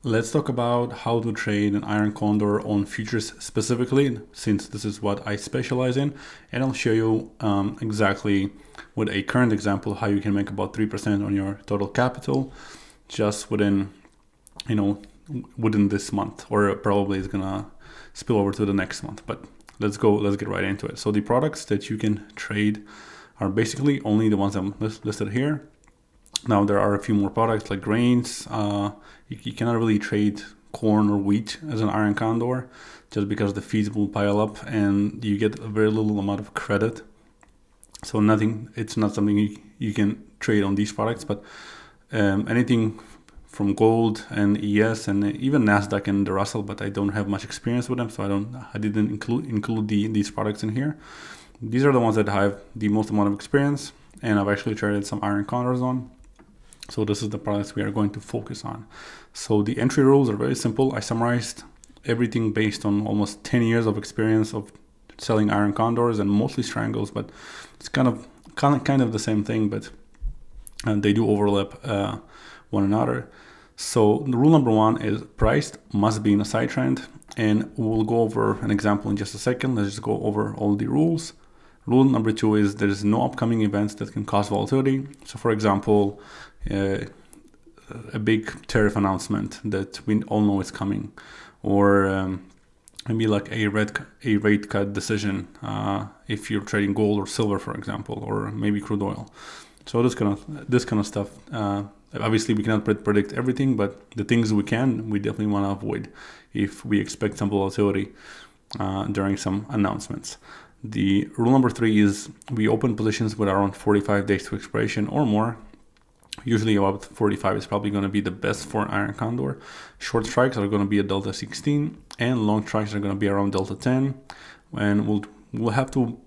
Let's talk about how to trade an iron condor on futures specifically, since this is what I specialize in, and I'll show you exactly with a current example how you can make about 3% on your total capital just within this month, or probably it's gonna spill over to the next month. But let's get right into it. So the products that you can trade are basically only the ones I'm listed here. Now there are a few more products like grains. You cannot really trade corn or wheat as an iron condor just because the fees will pile up and you get a very little amount of credit. So it's not something you can trade on these products, but anything from gold and ES and even Nasdaq and the Russell, but I don't have much experience with them, so I didn't include these products in here. These are the ones that I have the most amount of experience, and I've actually traded some iron condors on. So this is the products we are going to focus on. So the entry rules are very simple. I summarized everything based on almost 10 years of experience of selling iron condors and mostly strangles, but it's kind of the same thing, but they do overlap one another. So the rule number one is price must be in a side trend, and we'll go over an example in just a second. Let's just go over all the rules. Rule number two is there is no upcoming events that can cause volatility. So for example, a big tariff announcement that we all know is coming, or maybe like a rate cut decision if you're trading gold or silver, for example, or maybe crude oil. So this kind of stuff. Obviously, we cannot predict everything, but the things we definitely want to avoid if we expect some volatility during some announcements. The rule number three is we open positions with around 45 days to expiration or more. Usually about 45 is probably going to be the best for an iron condor. Short strikes are going to be at delta 16 and long strikes are going to be around delta 10. And we'll have to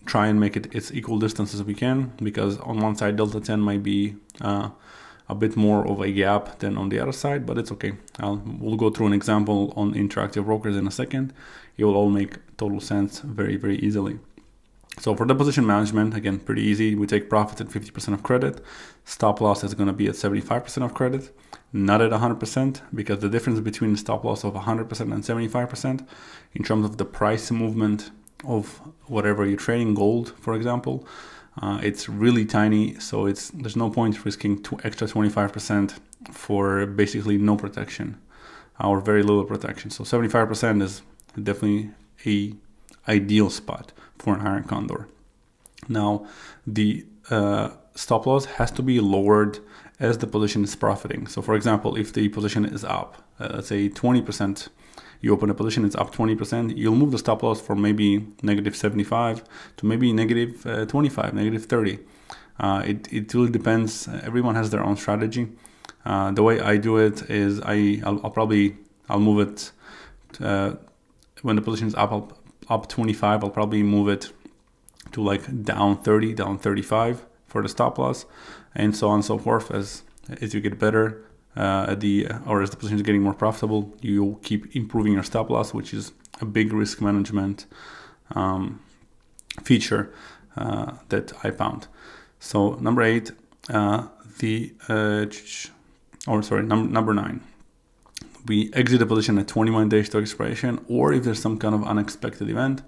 try and make it as equal distance as we can, because on one side delta 10 might be a bit more of a gap than on the other side, but it's okay. We'll go through an example on interactive brokers in a second. It will all make total sense very, very easily. So for the position management, again, pretty easy. We take profits at 50% of credit. Stop loss is going to be at 75% of credit, not at 100%, because the difference between the stop loss of 100% and 75% in terms of the price movement of whatever you're trading, gold, for example, it's really tiny. So there's no point risking extra 25% for basically no protection or very little protection. So 75% is definitely a ideal spot for an iron condor. Now, the stop loss has to be lowered as the position is profiting. So for example, if the position is up, let's say 20%, you open a position, it's up 20%, you'll move the stop loss from maybe negative 75 to maybe negative 25, negative 30. It really depends. Everyone has their own strategy. The way I do it is I'll move it when the position is up 25, I'll probably move it to like down 30, down 35 for the stop loss, and so on and so forth. As you get better as the position is getting more profitable, you keep improving your stop loss, which is a big risk management feature that I found. So number 8, number 9. We exit a position at 21 days to expiration, or if there's some kind of unexpected event.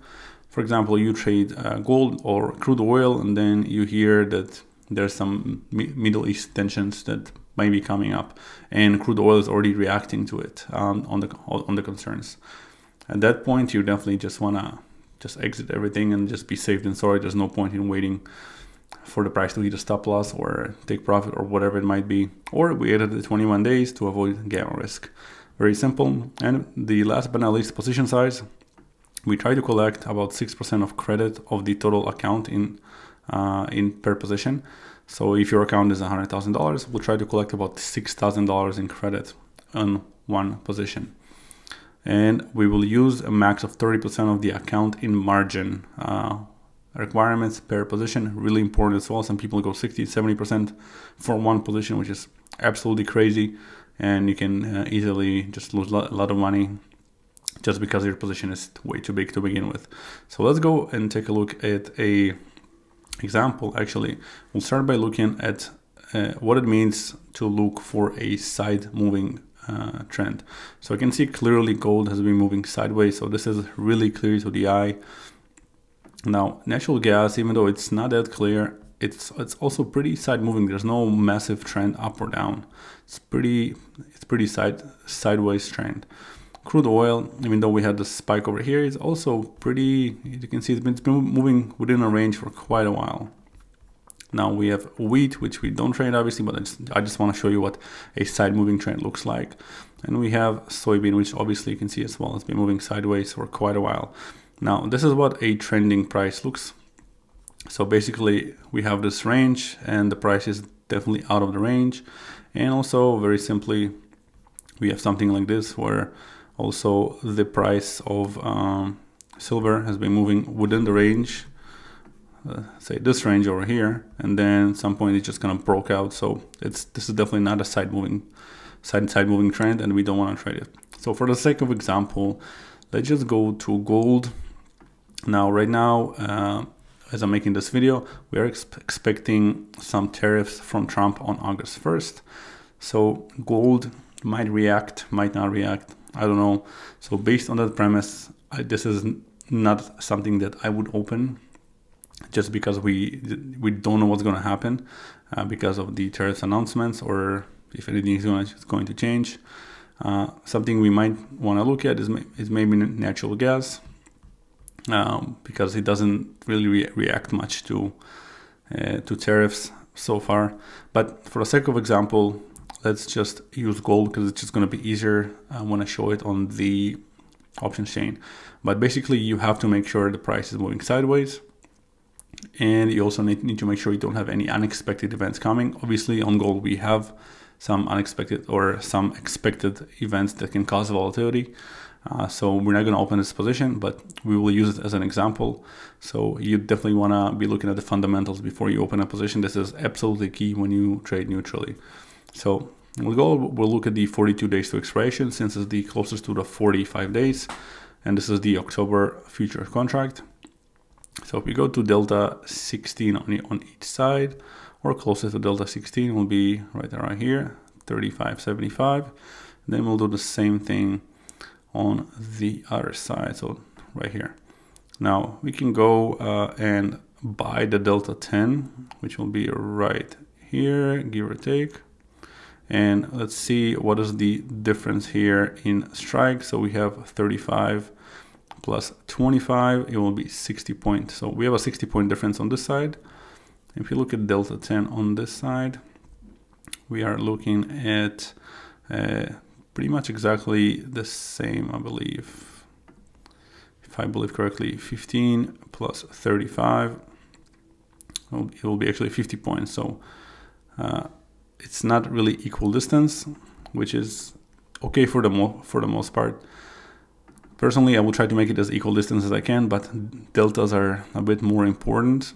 For example, you trade gold or crude oil, and then you hear that there's some Middle East tensions that might be coming up, and crude oil is already reacting to it on the concerns. At that point, you definitely just wanna just exit everything and just be safe than sorry. There's no point in waiting for the price to hit a stop loss or take profit or whatever it might be. Or we added the 21 days to avoid gamma risk. Very simple. And the last but not least, position size. We try to collect about 6% of credit of the total account in per position. So if your account is $100,000, we'll try to collect about $6,000 in credit on one position. And we will use a max of 30% of the account in margin requirements per position. Really important as well. Some people go 60, 70% for one position, which is absolutely crazy. And you can easily just lose a lot of money just because your position is way too big to begin with. So let's go and take a look at a example. Actually, we'll start by looking at what it means to look for a side moving trend. So I can see clearly gold has been moving sideways. So this is really clear to the eye. Now, natural gas, even though it's not that clear, it's also pretty side moving. There's no massive trend up or down. It's pretty sideways trend. Crude oil, even though we had the spike over here, is also pretty, you can see it's been moving within a range for quite a while. Now we have wheat, which we don't trade obviously, but I just want to show you what a side moving trend looks like. And we have soybean, which obviously you can see as well. It's been moving sideways for quite a while. Now this is what a trending price looks. So basically we have this range and the price is definitely out of the range. And also very simply, we have something like this where also the price of silver has been moving within the range, say this range over here, and then at some point it just kind of broke out. So this is definitely not a side moving trend, and we don't want to trade it. So for the sake of example, let's just go to gold. Now right now, as I'm making this video, we are expecting some tariffs from Trump on August 1st. So gold might react, might not react, I don't know. So based on that premise, this is not something that I would open, just because we don't know what's going to happen because of the tariffs announcements, or if anything is going to change. Something we might want to look at is maybe natural gas, because it doesn't really react much to tariffs so far. But for the sake of example, let's just use gold because it's just going to be easier when I show it on the options chain. But basically, you have to make sure the price is moving sideways. And you also need to make sure you don't have any unexpected events coming. Obviously, on gold, we have some unexpected or some expected events that can cause volatility. So we're not going to open this position, but we will use it as an example. So you definitely want to be looking at the fundamentals before you open a position. This is absolutely key when you trade neutrally. So we'll look at the 42 days to expiration, since it's the closest to the 45 days. And this is the October future contract. So if we go to delta 16 on each side, or closest to delta 16 will be right around here, 35.75. Then we'll do the same thing on the other side, so right here. Now we can go and buy the delta 10, which will be right here, give or take. And let's see what is the difference here in strike. So we have 35 plus 25, it will be 60 points. So we have a 60 point difference on this side. If you look at delta 10 on this side, we are looking at pretty much exactly the same, I believe. If I believe correctly, 15 plus 35, it will be actually 50 points. So it's not really equal distance, which is okay for the most part. Personally, I will try to make it as equal distance as I can, but deltas are a bit more important.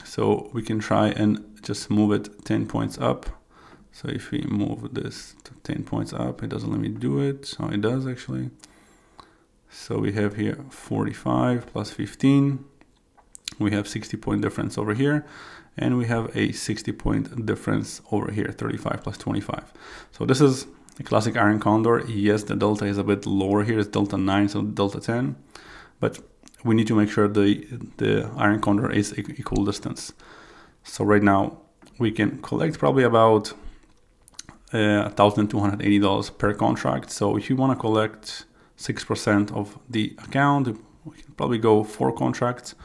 So we can try and just move it 10 points up. So if we move this to 10 points up, it doesn't let me do it. So it does actually. So we have here 45 plus 15. We have 60 point difference over here. And we have a 60 point difference over here, 35 plus 25. So this is a classic iron condor. Yes, the delta is a bit lower here. It's delta 9, so delta 10. But we need to make sure the iron condor is equal distance. So right now we can collect probably about $1,280 per contract. So if you want to collect 6% of the account, we can probably go 4 contracts.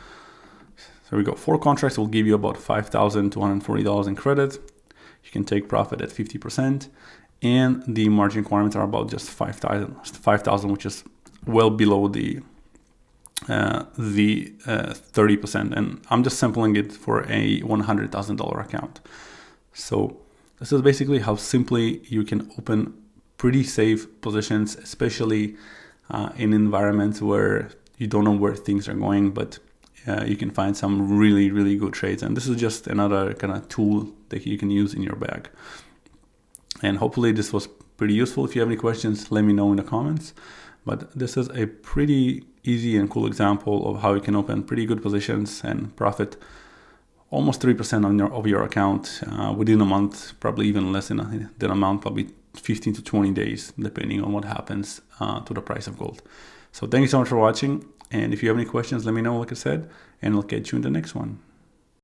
So we go 4 contracts will give you about $5,240 in credit. You can take profit at 50%, and the margin requirements are about just 5,000, which is well below the 30%. And I'm just sampling it for a $100,000 account. So this is basically how simply you can open pretty safe positions, especially in environments where you don't know where things are going, but you can find some really, really good trades. And this is just another kind of tool that you can use in your bag. And hopefully this was pretty useful. If you have any questions, let me know in the comments. But this is a pretty easy and cool example of how you can open pretty good positions and profit almost 3% of your account within a month, probably even less than a month, probably 15 to 20 days, depending on what happens to the price of gold. So thank you so much for watching. And if you have any questions, let me know, like I said, and I'll catch you in the next one.